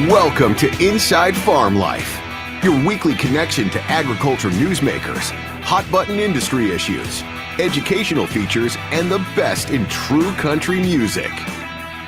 Welcome to Inside Farm Life, your weekly connection to agriculture newsmakers, hot-button industry issues, educational features, and the best in true country music.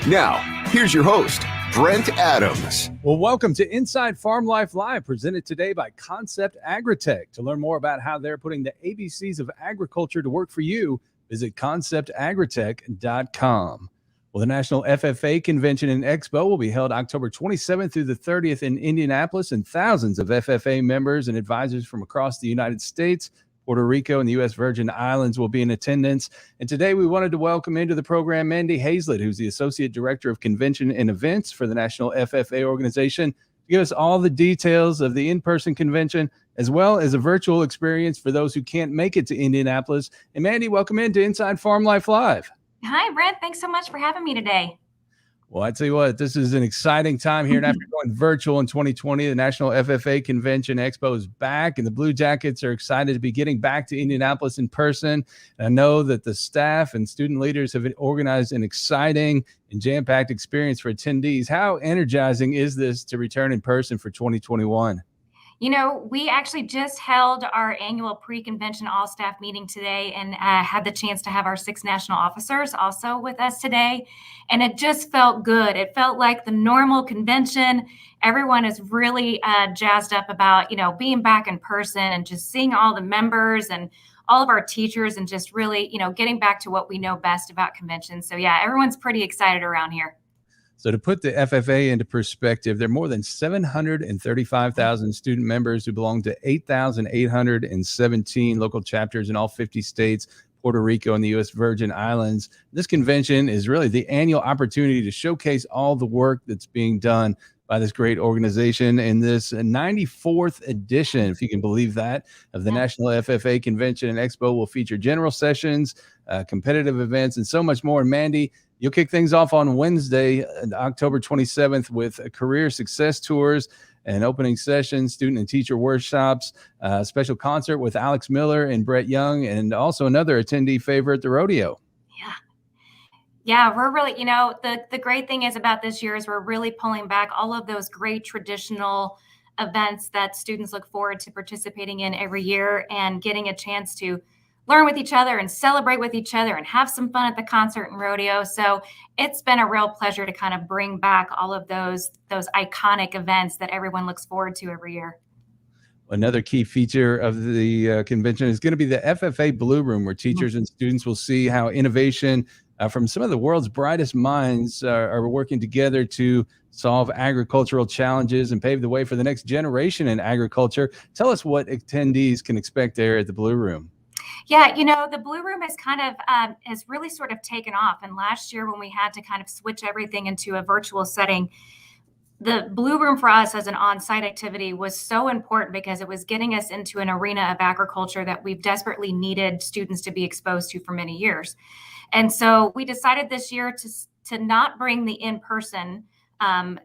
Now, here's your host, Brent Adams. Well, welcome to Inside Farm Life Live, presented today by Concept Agritech. To learn more about how they're putting the ABCs of agriculture to work for you, visit conceptagritech.com. Well, the National FFA Convention and Expo will be held October 27th through the 30th in Indianapolis, and thousands of FFA members and advisors from across the United States, Puerto Rico, and the U.S. Virgin Islands will be in attendance. And today we wanted to welcome into the program Mandy Hazlett, who's the Associate Director of Convention and Events for the National FFA organization, to give us all the details of the in-person convention, as well as a virtual experience for those who can't make it to Indianapolis. And Mandy, welcome into Inside Farm Life Live. Hi, Brent. Thanks so much for having me today. Well, I tell you what, this is an exciting time here. And after going virtual in 2020, the National FFA Convention Expo is back, and the Blue Jackets are excited to be getting back to Indianapolis in person. And I know that the staff and student leaders have organized an exciting and jam-packed experience for attendees. How energizing is this to return in person for 2021? You know, we actually just held our annual pre-convention all-staff meeting today and had the chance to have our 6 national officers also with us today. And it just felt good. It felt like the normal convention. Everyone is really jazzed up about, being back in person and just seeing all the members and all of our teachers and just really, getting back to what we know best about conventions. So yeah, everyone's pretty excited around here. So to put the FFA into perspective, there are more than 735,000 student members who belong to 8,817 local chapters in all 50 states, Puerto Rico, and the U.S. Virgin Islands. This convention is really the annual opportunity to showcase all the work that's being done by this great organization in this 94th edition, if you can believe that, of the National FFA Convention and Expo. Will feature general sessions, competitive events, and so much more. And Mandy, you'll kick things off on Wednesday, October 27th, with career success tours and opening sessions, student and teacher workshops, a special concert with Alex Miller and Brett Young, and also another attendee favorite, the rodeo. Yeah, we're really, the great thing is about this year is we're really pulling back all of those great traditional events that students look forward to participating in every year and getting a chance to learn with each other and celebrate with each other and have some fun at the concert and rodeo. So it's been a real pleasure to kind of bring back all of those iconic events that everyone looks forward to every year. Another key feature of the convention is going to be the FFA Blue Room, where teachers and students will see how innovation from some of the world's brightest minds are working together to solve agricultural challenges and pave the way for the next generation in agriculture. Tell us what attendees can expect there at the Blue Room. Yeah, the Blue Room has kind of has really sort of taken off. And last year when we had to kind of switch everything into a virtual setting, the Blue Room for us as an on-site activity was so important because it was getting us into an arena of agriculture that we've desperately needed students to be exposed to for many years. And so we decided this year to not bring the in-person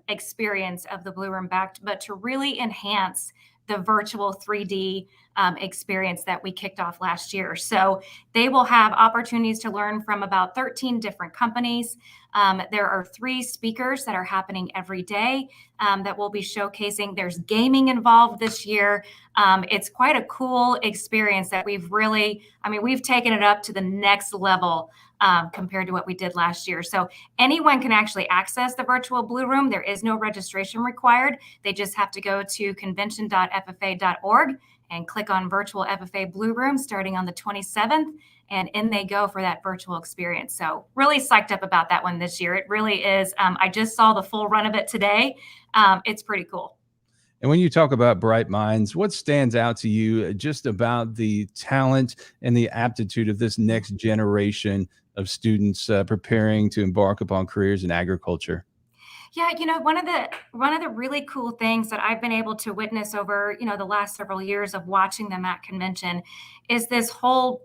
experience of the Blue Room back, but to really enhance the virtual 3D experience that we kicked off last year. So they will have opportunities to learn from about 13 different companies. There are 3 speakers that are happening every day that we'll be showcasing. There's gaming involved this year. It's quite a cool experience that we've taken it up to the next level compared to what we did last year. So anyone can actually access the virtual Blue Room. There is no registration required. They just have to go to convention.ffa.org and click on virtual FFA Blue Room starting on the 27th. And in they go for that virtual experience. So really psyched up about that one this year. It really is. I just saw the full run of it today. It's pretty cool. And when you talk about bright minds, what stands out to you just about the talent and the aptitude of this next generation of students preparing to embark upon careers in agriculture? Yeah, one of the really cool things that I've been able to witness over, the last several years of watching them at convention is this whole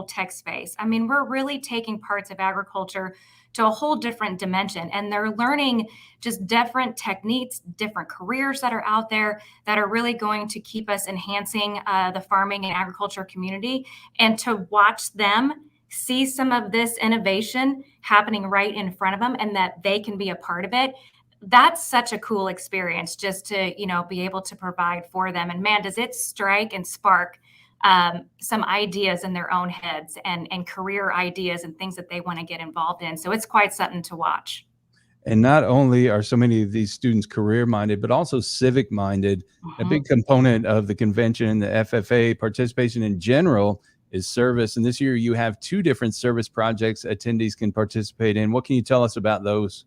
tech space. I mean, we're really taking parts of agriculture to a whole different dimension, and they're learning just different techniques, different careers that are out there that are really going to keep us enhancing the farming and agriculture community. And to watch them see some of this innovation happening right in front of them and that they can be a part of it that's such a cool experience just to, be able to provide for them. And man, does it strike and spark some ideas in their own heads and career ideas and things that they want to get involved in. So it's quite something to watch. And not only are so many of these students career minded, but also civic minded. A big component of the convention, the FFA participation in general, is service. And this year you have 2 different service projects attendees can participate in. What can you tell us about those?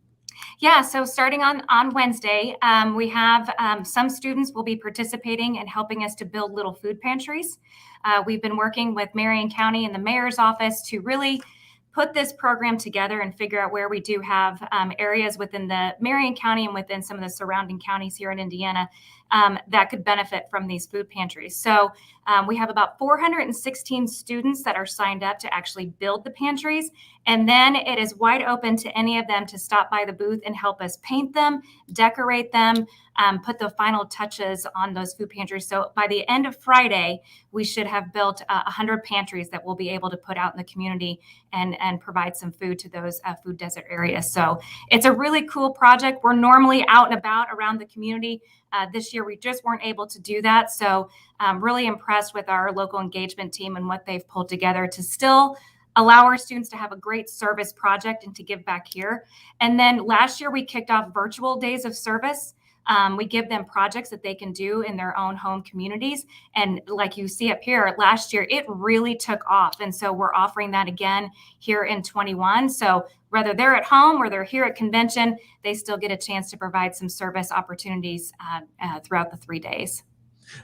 Yeah, so starting on Wednesday, we have some students will be participating and helping us to build little food pantries. We've been working with Marion County and the mayor's office to really put this program together and figure out where we do have areas within the Marion County and within some of the surrounding counties here in Indiana that could benefit from these food pantries. So we have about 416 students that are signed up to actually build the pantries. And then it is wide open to any of them to stop by the booth and help us paint them, decorate them, put the final touches on those food pantries. So by the end of Friday, we should have built 100 pantries that we'll be able to put out in the community and provide some food to those food desert areas. So it's a really cool project. We're normally out and about around the community. This year, we just weren't able to do that. So I'm really impressed with our local engagement team and what they've pulled together to still allow our students to have a great service project and to give back here. And then last year, we kicked off virtual days of service. We give them projects that they can do in their own home communities. And like you see up here, last year, it really took off. And so we're offering that again here in 21. So whether they're at home or they're here at convention, they still get a chance to provide some service opportunities throughout the 3 days.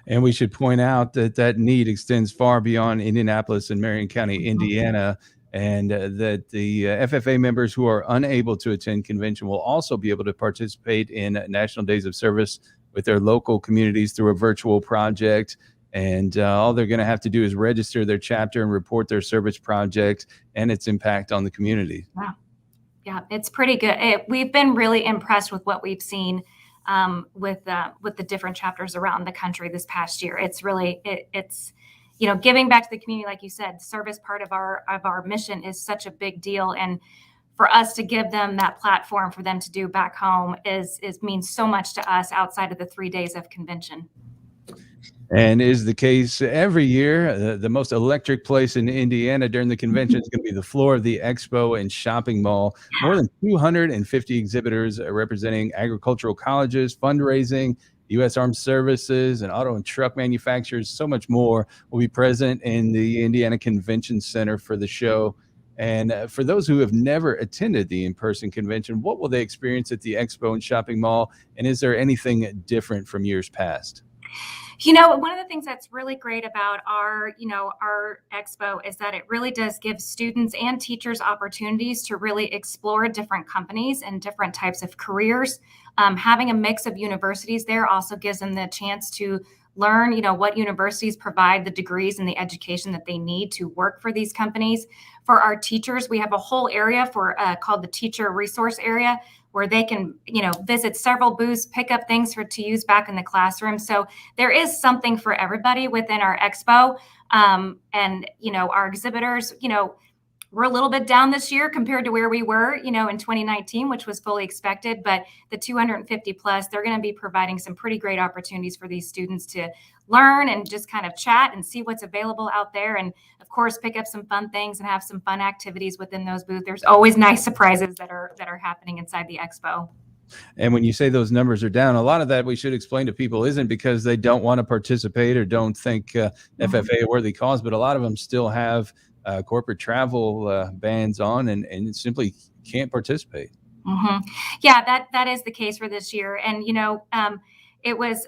And we should point out that that need extends far beyond Indianapolis and Marion County, Indiana, and that the FFA members who are unable to attend convention will also be able to participate in National Days of Service with their local communities through a virtual project. And all they're going to have to do is register their chapter and report their service project and its impact on the community. Wow. Yeah, it's pretty good. We've been really impressed with what we've seen with the different chapters around the country this past year. It's really, it's giving back to the community, like you said, service part of our mission is such a big deal. And for us to give them that platform for them to do back home means so much to us outside of the 3 days of convention. And is the case every year. The most electric place in Indiana during the convention is going to be the floor of the expo and shopping mall. More than 250 exhibitors representing agricultural colleges, fundraising, U.S. Armed Services, and auto and truck manufacturers. So much more will be present in the Indiana Convention Center for the show. And for those who have never attended the in-person convention, what will they experience at the expo and shopping mall? And is there anything different from years past? One of the things that's really great about our expo is that it really does give students and teachers opportunities to really explore different companies and different types of careers. Having a mix of universities there also gives them the chance to learn, what universities provide the degrees and the education that they need to work for these companies. For our teachers, we have a whole area called the Teacher Resource Area, where they can, visit several booths, pick up things to use back in the classroom. So there is something for everybody within our expo. And our exhibitors, we're a little bit down this year compared to where we were, in 2019, which was fully expected. But the 250 plus, they're going to be providing some pretty great opportunities for these students to learn and just kind of chat and see what's available out there. And of course, pick up some fun things and have some fun activities within those booths. There's always nice surprises that are happening inside the expo. And when you say those numbers are down, a lot of that we should explain to people isn't because they don't want to participate or don't think FFA a worthy cause, but a lot of them still have corporate travel bans on and simply can't participate. Mm-hmm. Yeah, that is the case for this year. And, it was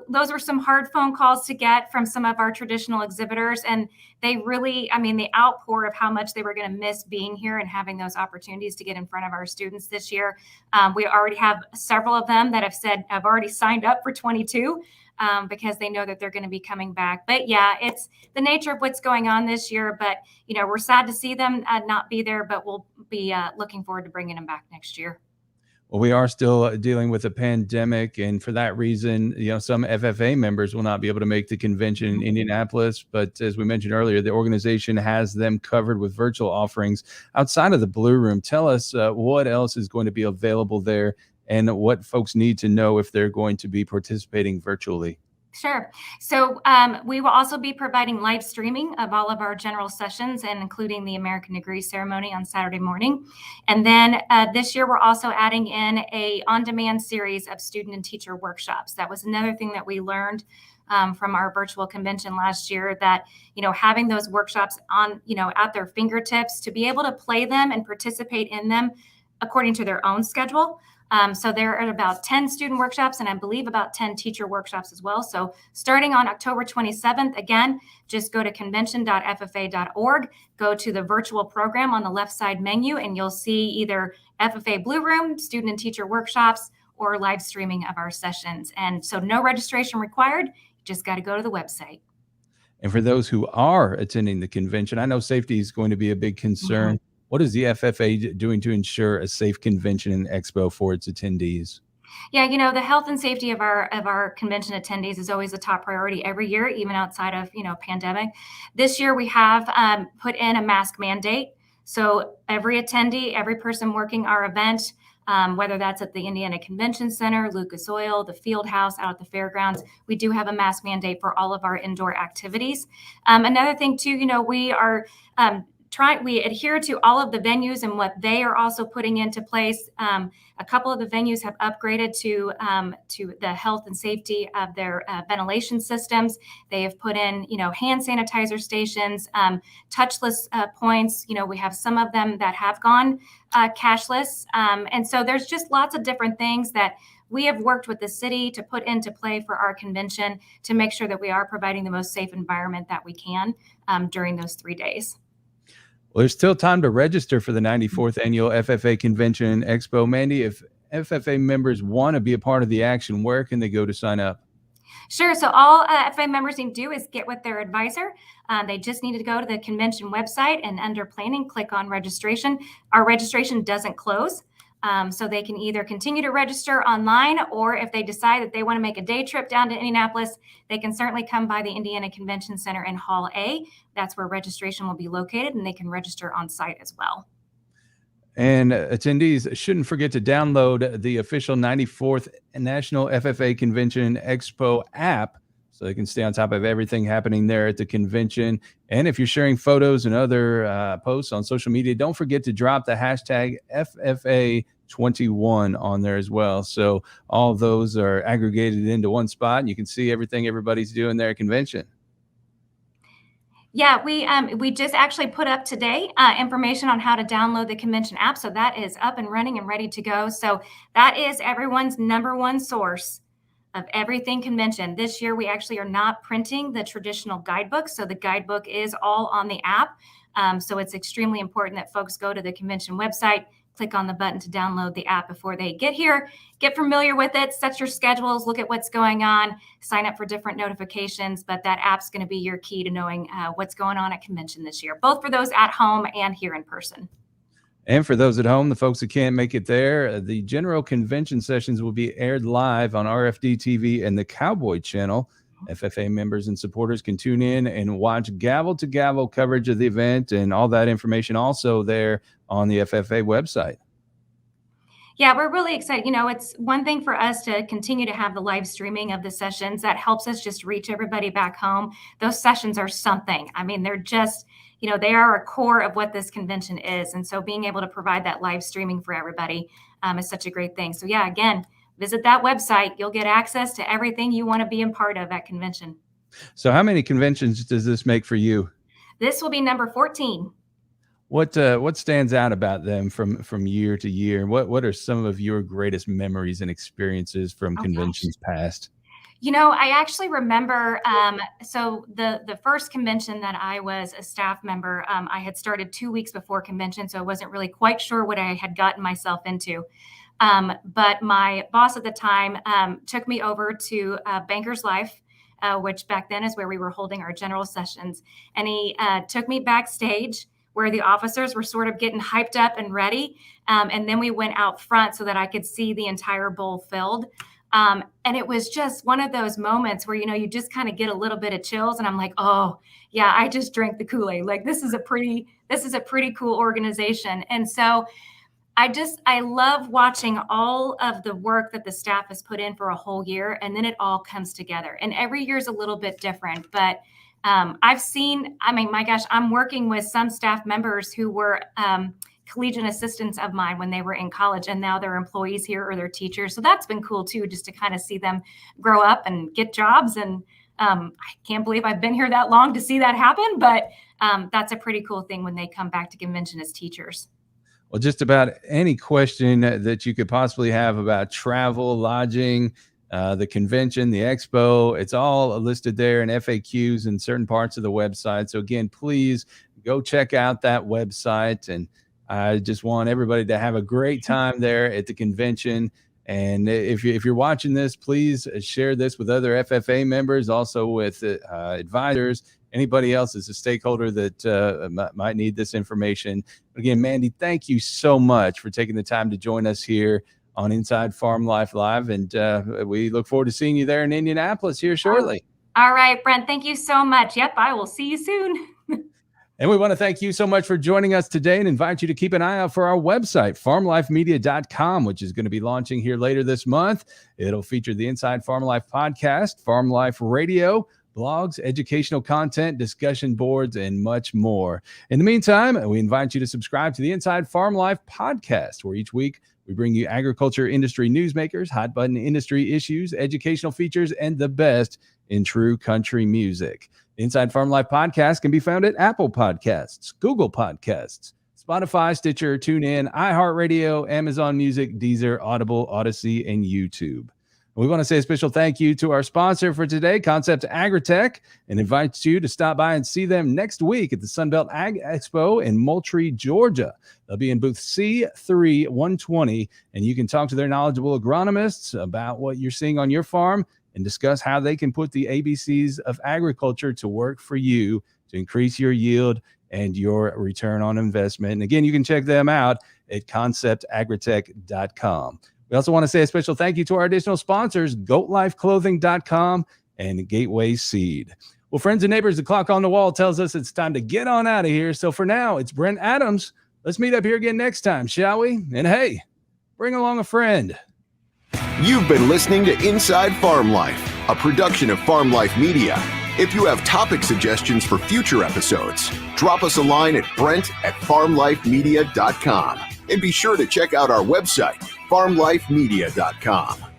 those were some hard phone calls to get from some of our traditional exhibitors. And they really, the outpour of how much they were going to miss being here and having those opportunities to get in front of our students this year. We already have several of them that have said, I've already signed up for 22 because they know that they're going to be coming back. But yeah, it's the nature of what's going on this year. But, we're sad to see them not be there, but we'll be looking forward to bringing them back next year. Well, we are still dealing with a pandemic, and for that reason, some FFA members will not be able to make the convention in Indianapolis. But as we mentioned earlier, the organization has them covered with virtual offerings outside of the Blue Room. Tell us what else is going to be available there and what folks need to know if they're going to be participating virtually? Sure. So we will also be providing live streaming of all of our general sessions, and including the American Degree Ceremony on Saturday morning. And then this year, we're also adding in a on-demand series of student and teacher workshops. That was another thing that we learned from our virtual convention last year, that, having those workshops on, at their fingertips, to be able to play them and participate in them according to their own schedule. So there are about 10 student workshops, and I believe about 10 teacher workshops as well. So starting on October 27th, again, just go to convention.ffa.org, go to the virtual program on the left side menu, and you'll see either FFA Blue Room, student and teacher workshops, or live streaming of our sessions. And so no registration required. You just got to go to the website. And for those who are attending the convention, I know safety is going to be a big concern. Mm-hmm. What is the FFA doing to ensure a safe convention and expo for its attendees? Yeah, the health and safety of our convention attendees is always a top priority every year, even outside of, pandemic. This year we have put in a mask mandate. So every attendee, every person working our event, whether that's at the Indiana Convention Center, Lucas Oil, the Field House, out at the fairgrounds, we do have a mask mandate for all of our indoor activities. Another thing too, we are we adhere to all of the venues and what they are also putting into place. A couple of the venues have upgraded to the health and safety of their ventilation systems. They have put in, hand sanitizer stations, touchless points. We have some of them that have gone cashless. And so there's just lots of different things that we have worked with the city to put into play for our convention to make sure that we are providing the most safe environment that we can during those 3 days. Well, there's still time to register for the 94th Annual FFA Convention Expo. Mandy, if FFA members want to be a part of the action, where can they go to sign up? Sure. So all FFA members need to do is get with their advisor. They just need to go to the convention website and under planning, click on registration. Our registration doesn't close. So they can either continue to register online, or if they decide that they want to make a day trip down to Indianapolis, they can certainly come by the Indiana Convention Center in Hall A. That's where registration will be located, and they can register on site as well. And attendees shouldn't forget to download the official 94th National FFA Convention Expo app so they can stay on top of everything happening there at the convention. And if you're sharing photos and other posts on social media, don't forget to drop the hashtag FFA21 on there as well. So all those are aggregated into one spot, and you can see everything everybody's doing there at convention. Yeah, we just actually put up today information on how to download the convention app. So that is up and running and ready to go. So that is everyone's number one source of everything convention. This year, we actually are not printing the traditional guidebook. So the guidebook is all on the app. So it's extremely important that folks go to the convention website, click on the button to download the app before they get here, get familiar with it, set your schedules, look at what's going on, sign up for different notifications. But that app's going to be your key to knowing what's going on at convention this year, both for those at home and here in person. And for those at home, the folks who can't make it there, the general convention sessions will be aired live on RFD TV and the Cowboy Channel. FFA members and supporters can tune in and watch gavel-to-gavel coverage of the event, and all that information also there on the FFA website. Yeah, we're really excited. It's one thing for us to continue to have the live streaming of the sessions. That helps us just reach everybody back home. Those sessions are something. I mean, they're just, they are a core of what this convention is. And so being able to provide that live streaming for everybody is such a great thing. So yeah, again, visit that website. You'll get access to everything you want to be a part of at convention. So how many conventions does this make for you? This will be number 14. What stands out about them from year to year? What are some of your greatest memories and experiences from conventions past? I actually remember, so the first convention that I was a staff member, I had started 2 weeks before convention, so I wasn't really quite sure what I had gotten myself into. But my boss at the time took me over to Banker's Life, which back then is where we were holding our general sessions. And he took me backstage where the officers were sort of getting hyped up and ready. And then we went out front so that I could see the entire bowl filled. And it was just one of those moments where, you just kind of get a little bit of chills. And I'm like, oh, yeah, I just drank the Kool-Aid. Like, this is a pretty cool organization. And so I love watching all of the work that the staff has put in for a whole year, and then it all comes together. And every year is a little bit different, but my gosh, I'm working with some staff members who were collegiate assistants of mine when they were in college, and now they're employees here or they're teachers. So that's been cool too, just to kind of see them grow up and get jobs. And I can't believe I've been here that long to see that happen, but that's a pretty cool thing when they come back to convention as teachers. Well, just about any question that you could possibly have about travel, lodging, the convention, the expo, it's all listed there in FAQs in certain parts of the website. So again, please go check out that website. And I just want everybody to have a great time there at the convention. And if you're watching this, please share this with other FFA members, also with advisors, anybody else as a stakeholder that might need this information. Again, Mandy, thank you so much for taking the time to join us here on Inside Farm Life Live. And we look forward to seeing you there in Indianapolis here shortly. All right, Brent, thank you so much. Yep, I will see you soon. And we want to thank you so much for joining us today and invite you to keep an eye out for our website, farmlifemedia.com, which is going to be launching here later this month. It'll feature the Inside Farm Life podcast, Farm Life Radio, blogs, educational content, discussion boards, and much more. In the meantime, we invite you to subscribe to the Inside Farm Life podcast, where each week we bring you agriculture industry newsmakers, hot button industry issues, educational features, and the best in true country music. The Inside Farm Life podcast can be found at Apple Podcasts, Google Podcasts, Spotify, Stitcher, TuneIn, iHeartRadio, Amazon Music, Deezer, Audible, Odyssey, and YouTube. We want to say a special thank you to our sponsor for today, Concept Agritech, and invite you to stop by and see them next week at the Sunbelt Ag Expo in Moultrie, Georgia. They'll be in booth C3120, and you can talk to their knowledgeable agronomists about what you're seeing on your farm and discuss how they can put the ABCs of agriculture to work for you to increase your yield and your return on investment. And again, you can check them out at conceptagritech.com. We also want to say a special thank you to our additional sponsors, GoatLifeClothing.com and Gateway Seed. Well, friends and neighbors, the clock on the wall tells us it's time to get on out of here. So for now, it's Brent Adams. Let's meet up here again next time, shall we? And hey, bring along a friend. You've been listening to Inside Farm Life, a production of Farm Life Media. If you have topic suggestions for future episodes, drop us a line at brent@farmlifemedia.com. And be sure to check out our website, farmlifemedia.com.